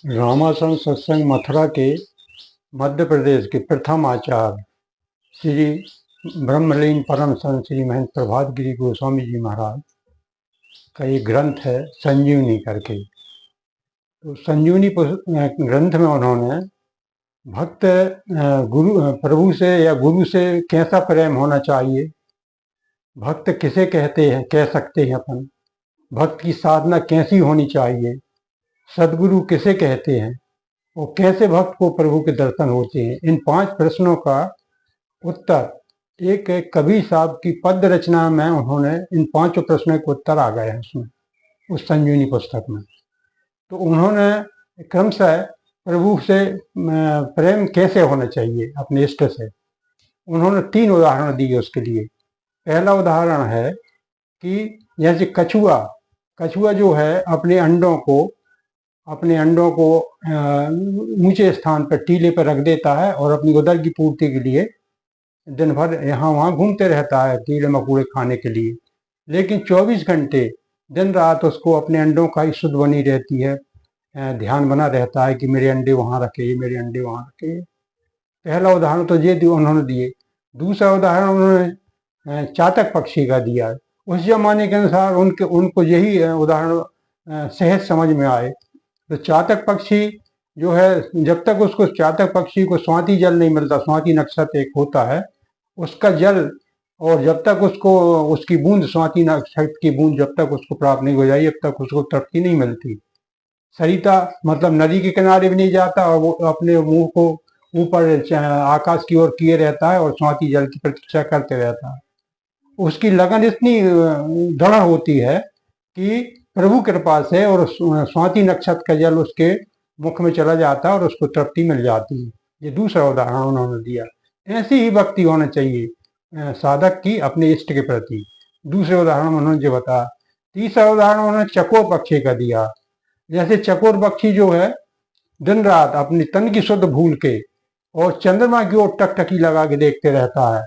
रामासन सत्संग मथुरा के मध्य प्रदेश के प्रथम आचार्य श्री ब्रह्मलीन परम संत श्री महेंद्र प्रभात गिरी गोस्वामी जी महाराज का एक ग्रंथ है संजीवनी करके। तो संजीवनी ग्रंथ में उन्होंने भक्त प्रभु से या गुरु से कैसा प्रेम होना चाहिए, भक्त किसे कहते हैं, कह सकते हैं अपन, भक्त की साधना कैसी होनी चाहिए, सदगुरु किसे कहते हैं और कैसे भक्त को प्रभु के दर्शन होते हैं, इन 5 प्रश्नों का उत्तर एक कबीर साहब की पद्य रचना में उन्होंने इन 5 प्रश्नों के उत्तर आ गए हैं उसमें, उस संजीवनी पुस्तक में। तो उन्होंने क्रमशः प्रभु से प्रेम कैसे होना चाहिए अपने इष्ट से, उन्होंने 3 उदाहरण दिए उसके लिए। पहला उदाहरण है कि जैसे कछुआ जो है अपने अंडों को ऊंचे स्थान पर टीले पर रख देता है और अपनी उदर की पूर्ति के लिए दिन भर यहाँ वहाँ घूमते रहता है कीड़े मकोड़े खाने के लिए, लेकिन 24 घंटे दिन रात उसको अपने अंडों का ही शुद्ध बनी रहती है, ध्यान बना रहता है कि मेरे अंडे वहाँ रखे, मेरे अंडे वहाँ रखे। पहला उदाहरण तो ये उन्होंने दिए। दूसरा उदाहरण उन्होंने चातक पक्षी का दिया। उस जमाने के अनुसार उनको यही उदाहरण सहज समझ में आए। तो चातक पक्षी जो है, जब तक उसको चातक पक्षी को स्वाति जल नहीं मिलता, स्वाति नक्षत्र एक होता है उसका जल, और जब तक उसको उसकी बूंद, स्वाति नक्षत्र की बूंद जब तक उसको प्राप्त नहीं हो जाए जब तक उसको तृप्ति नहीं मिलती। सरिता मतलब नदी के किनारे भी नहीं जाता और वो अपने मुंह को ऊपर आकाश की ओर किए रहता है और स्वाति जल की प्रतीक्षा करते रहता है। उसकी लगन इतनी दृढ़ होती है कि प्रभु कृपा से और स्वाति नक्षत्र का जल उसके मुख में चला जाता है और उसको तृप्ति मिल जाती है। ये दूसरा उदाहरण उन्होंने दिया। ऐसी ही भक्ति होना चाहिए साधक की अपने इष्ट के प्रति। दूसरे उदाहरण उन्होंने जो बताया। तीसरा उदाहरण उन्होंने चकोर पक्षी का दिया। जैसे चकोर पक्षी जो है दिन रात अपनी तन की शुद्ध भूल के और चंद्रमा की ओर टकटकी लगा के देखते रहता है,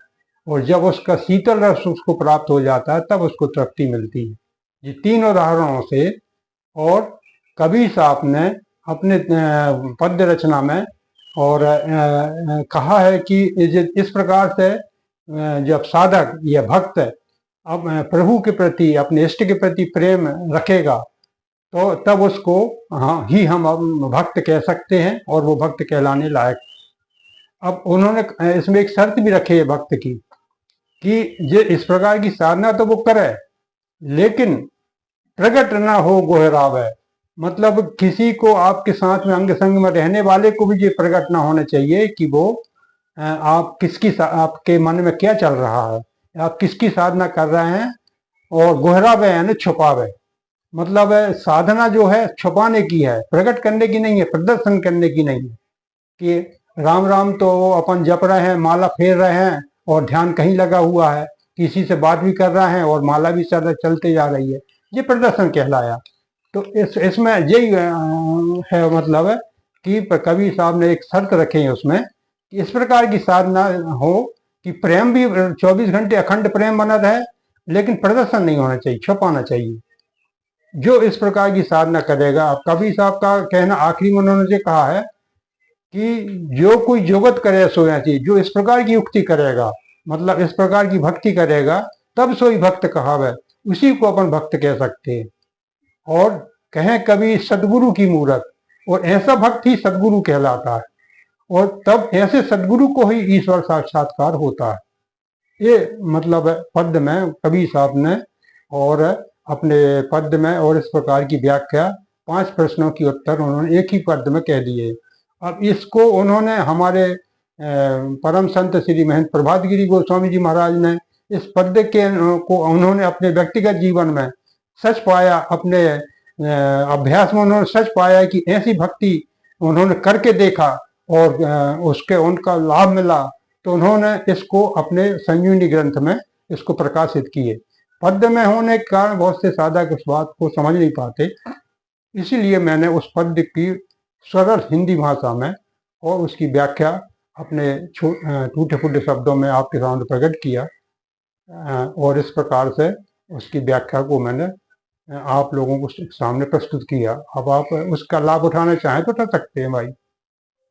और जब उसका शीतल रस उसको प्राप्त हो जाता है तब उसको तृप्ति मिलती है। ये 3 उदाहरणों से और कबीर साहब ने अपने पद्य रचना में और कहा है कि इस प्रकार से जब साधक या भक्त अब प्रभु के प्रति, अपने इष्ट के प्रति प्रेम रखेगा तो तब उसको ही हम भक्त कह सकते हैं और वो भक्त कहलाने लायक। अब उन्होंने इसमें एक शर्त भी रखी है भक्त की कि ये इस प्रकार की साधना तो वो करे लेकिन प्रकट ना हो गोहरावे, मतलब किसी को आपके साथ में अंग संग में रहने वाले को भी ये प्रकट ना होना चाहिए कि वो आपके मन में क्या चल रहा है, आप किसकी साधना कर रहे हैं। और गोहरावे यानी छुपावे, मतलब साधना जो है छुपाने की है, प्रकट करने की नहीं है, प्रदर्शन करने की नहीं है कि राम राम तो अपन जप रहे हैं, माला फेर रहे हैं और ध्यान कहीं लगा हुआ है, किसी से बात भी कर रहे हैं और माला भी चलते जा रही है, ये प्रदर्शन कहलाया। तो इसमें यही है मतलब है कि कबीर साहब ने एक शर्त रखे है उसमें कि इस प्रकार की साधना हो कि प्रेम भी 24 घंटे अखंड प्रेम बना रहे, लेकिन प्रदर्शन नहीं होना चाहिए, छुपाना चाहिए। जो इस प्रकार की साधना करेगा, कबीर साहब का कहना आखिरी में उन्होंने कहा है कि जो कोई जुगत करे सो ऐसी, जो इस प्रकार की युक्ति करेगा, मतलब इस प्रकार की भक्ति करेगा तब सोई भक्त कहावे, उसी को अपन भक्त कह सकते हैं। और कहें कभी सदगुरु की मूरत, और ऐसा भक्त ही सदगुरु कहलाता है, और तब ऐसे सदगुरु को ही ईश्वर साक्षात्कार होता है। ये मतलब पद्य में कबीर साहब ने और अपने पद्य में और इस प्रकार की व्याख्या 5 प्रश्नों की उत्तर उन्होंने एक ही पद्य में कह दिए। अब इसको उन्होंने हमारे परम संत श्री महेंद्र प्रभात गिरी गोस्वामी जी महाराज ने इस पद्य को उन्होंने अपने व्यक्तिगत जीवन में सच पाया, अपने अभ्यास में उन्होंने सच पाया कि ऐसी भक्ति उन्होंने करके देखा और उसके उनका लाभ मिला, तो उन्होंने इसको अपने संजीवनी ग्रंथ में इसको प्रकाशित किए। पद्य में होने के कारण बहुत से साधक उस बात को समझ नहीं पाते, इसीलिए मैंने उस पद्य की सरल हिंदी भाषा में और उसकी व्याख्या अपने टूटे फूटे शब्दों में आपके सामने प्रकट किया, और इस प्रकार से उसकी व्याख्या को मैंने आप लोगों को सामने प्रस्तुत किया। अब आप उसका लाभ उठाना चाहें तो उठा सकते हैं भाई।